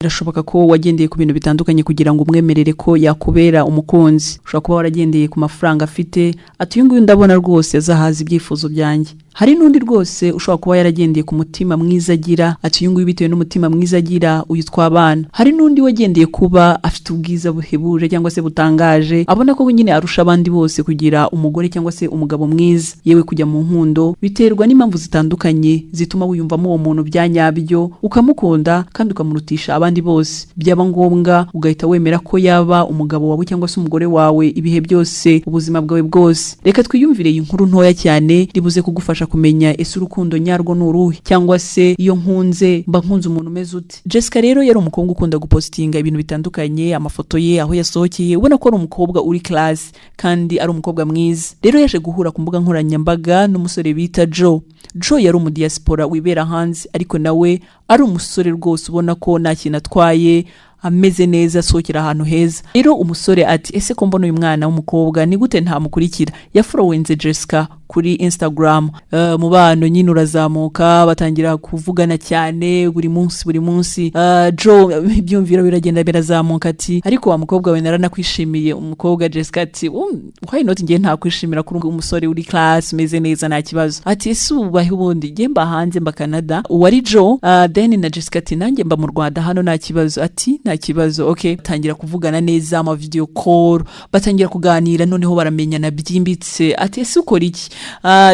birashoboka ko wagendeye ku bintu bitandukanye kugira ngo umwemerere ko yakubera umukunzi. Ushobora kuba waragendeye ku mafaranga afite, ati uyu nguyu ndabona rwose azahaza ibyifuzo byanjye. Hari n'undi rwose ushobora kuba yaragendeye ku mutima mwiza agira, ati uyu nguyu bitewe n'umutima mwiza agira uyu twabana. Hari n'undi wagendeye kuba afite ubwiza buhebuje cyangwa se butangaje, abona ko nyine arusha abandi bose kugira umugore cyangwa se umugabo mwiza. Yewe kujya mu nkundo biterwa n'impamvu zitandukanye zituma wiyumvamo uwo muntu byanyabyo, ukamukunda kandi ukamurutisha abandi bose. Byaba ngombwa ugahita wemera ko yaba umugabo wawe cyangwa se umugore wawe ibihe byose, ubuzima bwawe bwose. Reka twiyumvire iyi nkuru ntoya cyane ribuze kugufasha kumenya ese urukundo nyarwo n'uruhe, cyangwa se iyo nkunze mba nkunze umuntu umeze ute. Jessica rero yari umukobwa ukunda gupostinga ibintu bitandukanye, amafoto ye aho yasohokeye, ubona ko ari umukobwa uri class kandi ari umukobwa mwiza. Rero yaje guhura ku mbuga nkoranyambaga n'umusore bita Joe. Joe yari umudiaspora wibera hanze, ariko nawe ari umusore rwose ubona ko nta kintu atwaye, ameze neza, asohokera ahantu heza. Rero umusore ati ese ko mbona uyu mwana w'umukobwa ni gute ntamukurikira? Yafollowinze Jessica kuri Instagram. Mubano nyine urazamuka, batangira kuvugana cyane buri munsi. Joe ibyumviro biragenda birazamuka, ati ariko wa mukobwa we naranakwishimiye. Umukobwa Jessica ati why not ngiye ntakwishimira kuri umusore uri class meze neza nta kibazo. Ati ese ubahe ubundi ngiye mba hanze mba Canada. Uwari Joe then na Jessica ati nanjye mba mu Rwanda hano nta kibazo. Ati nta kibazo, okay. Batangira kuvugana neza, ama video call, batangira kuganira, noneho baramenyana byimbitse. Ati ese ukora iki?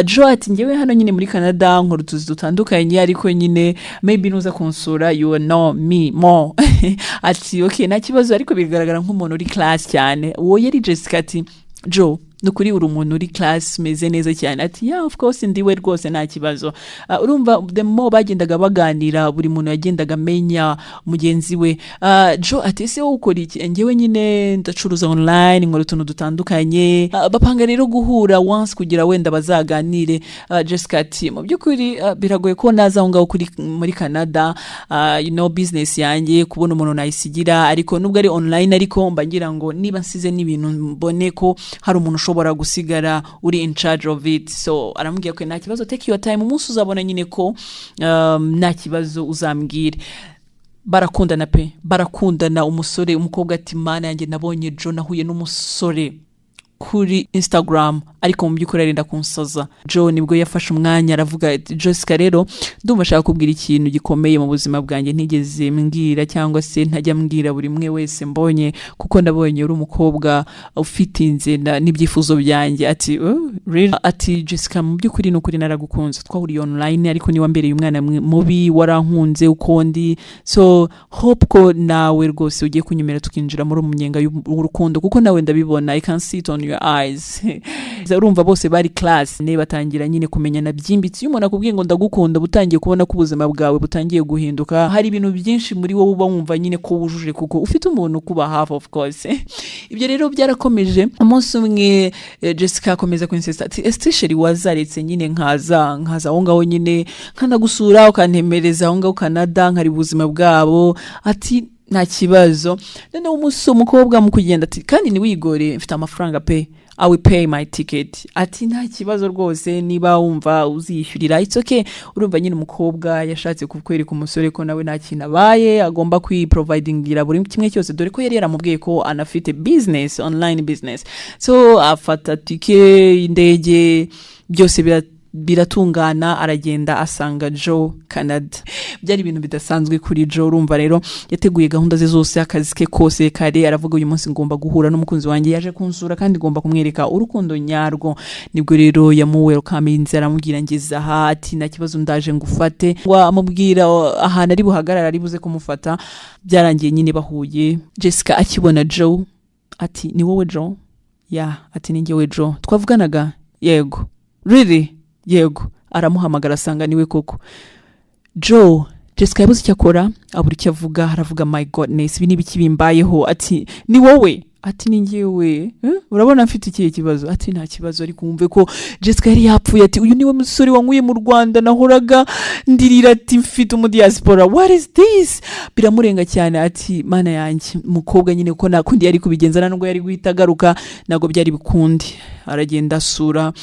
Joe ati ngewe hano nyine muri Canada nkora utuzi dutandukanye, ariko nyine maybe nuza kunsura you know me more. Ati okay nta kibazo, ariko bigaragara nk'umuntu uri class cyane. Uwo yari Jessica ati Joe nukuri uri umuntu uri class meze neza cyane. Ati yeah of course ndiwe rwose nta kibazo. Urumva the more bagendaga baganira, buri muntu yagendaga amenya mugenzi we. Joe ati ese wowe ukora iki? Ngewe nyine ndacuruza online, nkora utuntu dutandukanye. Bapanga rero guhura once kugira wenda bazaganire. Jessica ati mu byukuri biragoye ko naza aho ngaho kuri muri Canada, you know business yanjye kubona umuntu nayisigira, ariko nubwo ari online ariko mba ngira ngo niba nsize n'ibintu mbone ko hari umuntu ushobora gusigara uri in charge of it. So aramubwira ko nta kibazo, take your time, umunsi uzabona nyine ko nta kibazo uzambwire. Barakundana pe, barakundana. Umusore umukobwa ati mana yanjye nabonye Joe nahuye n'umusore kuri Instagram ariko mu byukuri arenda kunsoza. Joe nibwo yafashe umwanya aravuga ati Jessica rero ndumva shaka kubwira ikintu gikomeye mu buzima bwanjye ntigeze mbwira cyangwa se ntajya mbwira buri mwe wese mbonye, kuko ndabonye uri umukobwa ufitinze n'ibyifuzo byanjye. Ati really? Ati Jessica mu byukuri n'ukuri naragukunze, twahuriye online ariko ni wambereye umwana mubi, warankunze ukondi. So hope ko nawe rwose ugiye kunyemera tukinjira muri umunyenga y'urukundo, kuko nawe ndabibona, I can see it on your eyes. Urumva bose bari class ne batangira nyine kumenyana byimbitse. Iyo umuntu akubwiye ngo ndagukunda, butangiye kubona ko ubuzima bwawe butangiye guhinduka. Hari ibintu byinshi muri wowe uba wumva nyine ko wujuje, kuko ufite umuntu kuba half of course. Ibyo rero byarakomeje. Umunsi umwe Jessica akomeza kwinsista ati especially wazaretse nyine nkaza aho ngaho nyine nkanagusura ukantemereza aho ngaho Canada nkari ubuzima bwabo. Ati nta kibazo. None umunsi umukobwa mu kugenda ati kandi ni wigore mfite amafaranga pe, I will pay my ticket. Ati nta kibazo rwose niba wumva uzishyurira it's okay. Urumva nyine umukobwa yashatse kukwereka umusore ko nawe nta kintu abaye agomba kwiprovidingira buri kimwe cyose, dore ko yari yaramubwiye ko anafite business, online business. So afata tike indege byose biratungana, aragenda asanga Joe Canada. Byari ibintu bidasanzwe kuri Joe. Urumva rero yateguye gahunda ze zose, akazi ke kose kare, aravuga uyu munsi ngomba guhura n'umukunzi wanjye yaje kunsura kandi ngomba kumwereka urukundo nyarwo. Nibwo rero welcome inzira aramubwira ngeze aha, ati nta kibazo ndaje ngufate. Amubwira ahantu ari buhagarara ari buze kumufata. Byarangiye nyine bahuye. Jessica akibona Joe ati ni wowe Joe? Yeah. Ati ni njyewe Joe, twavuganaga? Yego. Really? Yego. Aramuhamagara asanga niwe koko. Joe Jessica yabuze icyo akora, abura icyo avuga, aravuga my godness ibi nibiki bimbayeho. Ati ni wowe? Ati ni njyewe. Urabona mfite ikihe kibazo? Ati nta kibazo, ariko wumve ko Jessica yari yapfuye. Ati uyu niwe musore wankuye mu Rwanda nahoraga ndirira, ati mfite umudiaspora, what is this? Biramurenga cyane. Ati mana yanjye, umukobwa nyine ko nakundi yari kubigenza nubwo yari guhita agaruka, nago byari bikundi. Aragenda asura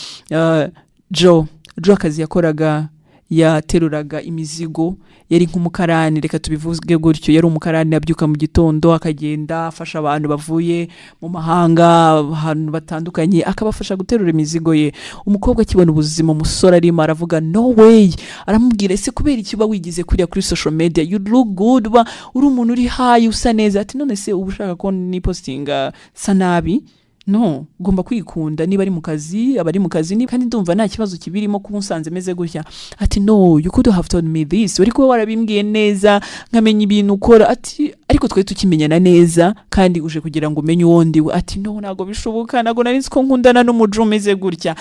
Joe akazi yakoraga yateruraga imizigo, yari nk'umukarani, reka tubivuge gutyo, yari umukarani abyuka mu gitondo akagenda afasha abantu bavuye mu mahanga ahantu batandukanye akabafasha guterura imizigo ye. Umukobwa akibona ubuzima umusore arimo aravuga no way, aramubwira ese kubera iki uba wigize kuriya kuri social media, you look good, uri umuntu uri high usa neza, ati none se uba ushaka ko ni postinga sanabi? No, ugomba kwikunda, niba ari mu kazi abari mu kazi, niba kandi ndumva nta kibazo kibirimo kuba unsanze meze gutya. Ati no, you could have told me this, wari kuba warabimbwiye neza nkamenya ibintu ukora. Ati ariko twe tukimenyana neza kandi uje kugira ngo umenye uwondi we. Ati no, nago bishoboka, nago nari nzi ko nkundana n'umujo umeze gutya.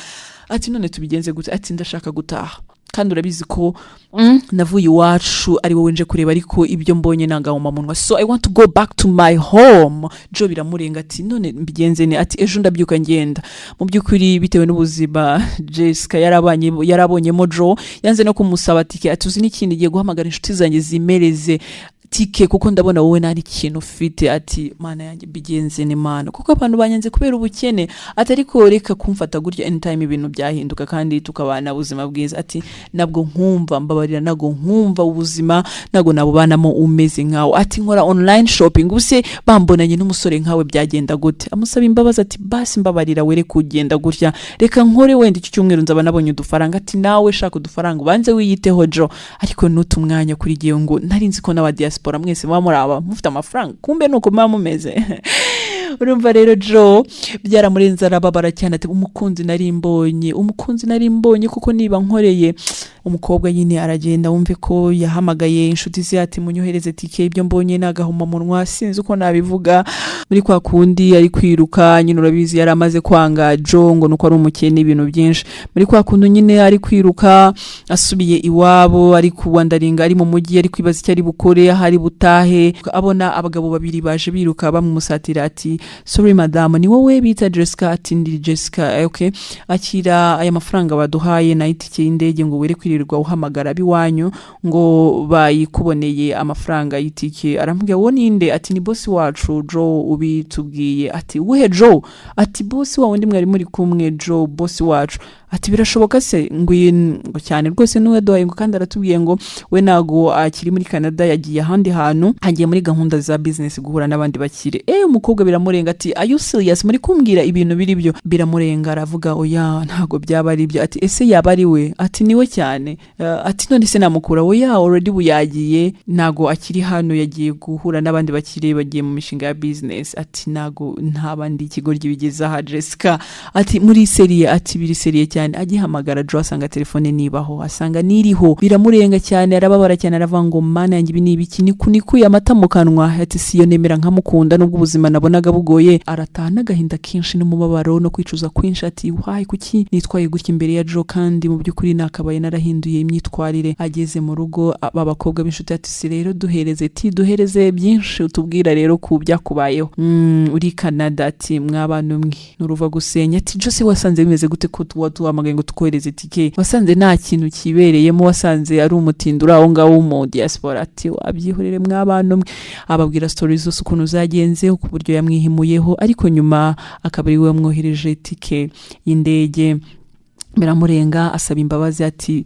Ati none tubigenze gutya. Ati ndashaka gutaha, kandi urabizi ko navuye iwacu ari wowe nje kureba, ariko ibyo mbonye nangahoma munwa, so I want to go back to my home. Jo biramurenga ati none mbigenze ne? Ati ejo ndabyuka ngenda. Mu byukuri bitewe n'ubuzima Jessica yarabonyemo Jo yanze no kumusaba tike, atuzi n'ikindi giye guhamagara inshuti zanjye zimereze tike kuko ndabona wowe nari ikintu ufite. Ati mana yanjye bigenze ne mana, kuko abantu banyanze kubera ubukene. Ati ariko reka kumfata gutya, anytime ibintu byahinduka kandi tukabana ubuzima bwiza. Ati nabwo nkumva mbabarira, nago nkumva ubuzima nago nabubanamo umeze nkawe. Ati nkora online shopping, ubuse bambonanye n'umusore nkawe byagenda gute? Amusaba imbabazi ati basi mbabarira were kugenda gutya, reka nkore wenda iki cyumweru nzaba nabonye udufaranga. Ati nawe shaka udufaranga ubanze wiyiteho Jo, ariko nutumwanya kuri giye ngo nari nzi ko n'aba diaspora mwese mwamuraba mufite amafaranga, kumbe nuko mumeze. Urumva rero Jo byaramurenza arababara cyane. Ati umukunzi nari mbonye kuko niba nkoreye. Umukobwa nyine aragenda, wumve ko yahamagaye inshuti ze ati munyohereze tike, ibyo mbonye nagahuma munwa sinzi uko nabivuga. Muri kwa kundi ari kwiruka nyine, urabizi yaramaze kwanga Jo ngo nuko ari umukene ibintu byinshi. Muri kwa kundi nyine ari kwiruka asubiye iwabo, ari kuwandaringa, ari mu mujyi, ari kwibaza icyo ari bukore, hari butahe. Abona abagabo babiri baje biruka bamumusatira. Ati sorry madam, ni wowe bita Jessica? Ati ndi Jessica. Okay, akira aya mafaranga baduhaye na itike y'indege ngo were kwirirwa uhamagara biwanyu ngo bayikuboneye amafaranga y'itike. Aramubwira wo ninde? Ati ni boss wacu Jo ubitubwiye. Ati wehe Jo? Ati boss wa wundi mwari muri kumwe Jo, boss wacu. Ati birashoboka se? ngo cyane rwose nuwe dohaye ngo kandi aratubwiye ngo we nago akiri muri Canada, yagiye ahandi hantu, hagiye muri gahunda za business guhura n'abandi bakire. Umukobwa biramurenga. Ati are you serious? Muri kumbwira ibintu biri byo? Biramurenga aravuga oya ntago byaba ari byo. Ati ese yaba ari we? Ati niwe cyane. Ati none se namukura? Oya already buyagiye, nago akiri hano, yagiye guhura n'abandi bakire bagiye mu mishinga ya business. Ati nago ntabandi ikigoryi bigeza ha Jessica. Ati muri serie, ati biri serie cyane. Agihamagara Jo asanga telefone nibaho, asanga niriho. Biramurenga cyane, arababara cyane, aravuga ngo mana yanjye ibi ni ibiki, nikuye amata mu kanwa. Ati siyo nemera nkamukunda nubwo ubuzima nabonaga bugoye. Aratana agahinda kenshi n'umubabaro no kwicuza kwinshi. Ati why kuki nitwaye gutya imbere ya Jo kandi mu byukuri nakabaye narahinduye imyitwarire. Ageze mu rugo abakobwa b'inshuti ati si rero duhereze byinshi utubwira rero ku byakubayeho uri Canada. Ati mwabana umwe nuruva gusenya. Ati Jo se wasanze bimeze gute ko tuhamagaye ngo tukohereze tike? Wasanze nta kintu kibereyemo? Wasanze ari umutindura aho ngaho mu diaspora? Ati wabyihorere mwabana umwe. Ababwira stories zose ukuntu zagenze, ku buryo yamwihimuyeho, ariko nyuma akabari we wamwohereje tike y'indege. Biramurenga asaba imbabazi. Ati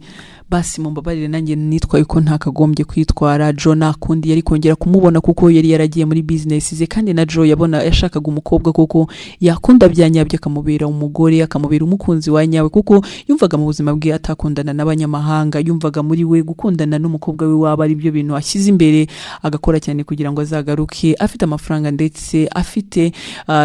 basi mumbabarire nanjye nitwaye ko ntakagombye kwitwara. Jo nakundi yari kongera kumubona kuko yari yaragiye muri business ze, kandi na Jo yabona yashakaga umukobwa kuko yakunda byanyabye, akamubera umugore, akamubera umukunzi wa nyawe, kuko yumvaga mu buzima bwe atakundana n'abanyamahanga. Yumvaga muri we gukundana n'umukobwa we waba ari byo bintu ashyize imbere, agakora cyane kugira ngo azagaruke afite amafaranga ndetse afite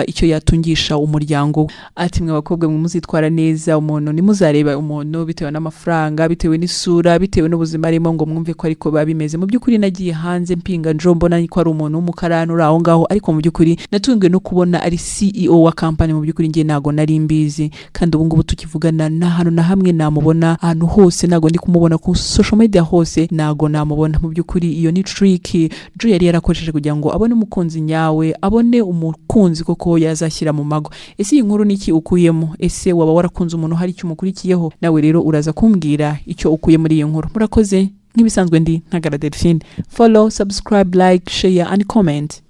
icyo yatungisha umuryango. Ati mwe abakobwa mwe muzitwara neza, umuntu nimuzareba umuntu bitewe n'amafaranga, bitewe n'isura, bitewe n'ubuzima arimo ngo mwumve ko ariko babimeze. Mu byukuri nagiye hanze mpinga Jo mbona ko ari umuntu w'umukarani uri aho ngaho, ariko mu byukuri natungwe no kubona ari CEO wa company. Mu byukuri ngiye nago nari mbizi, kandi ubu ngubu tukivugana na hano na hamwe namubona ahantu hose, nago ndi kumubona ku social media hose, nago namubona. Mu byukuri iyo ni trick Jo yari yarakoresheje kugira ngo abone umukunzi nyawe, abone umukunzi koko yazashyira mu mago. Ese iyi nkuru niki ukuyemo? Ese waba warakunze umuntu hari icyo umukurikiyeho? Nawe rero uraza kumbwira icyo ukuye muri iyo nkuru. Murakoze nk'ibisanzwe ndi Ntagara Delphine. Follow, subscribe, like, share and comment.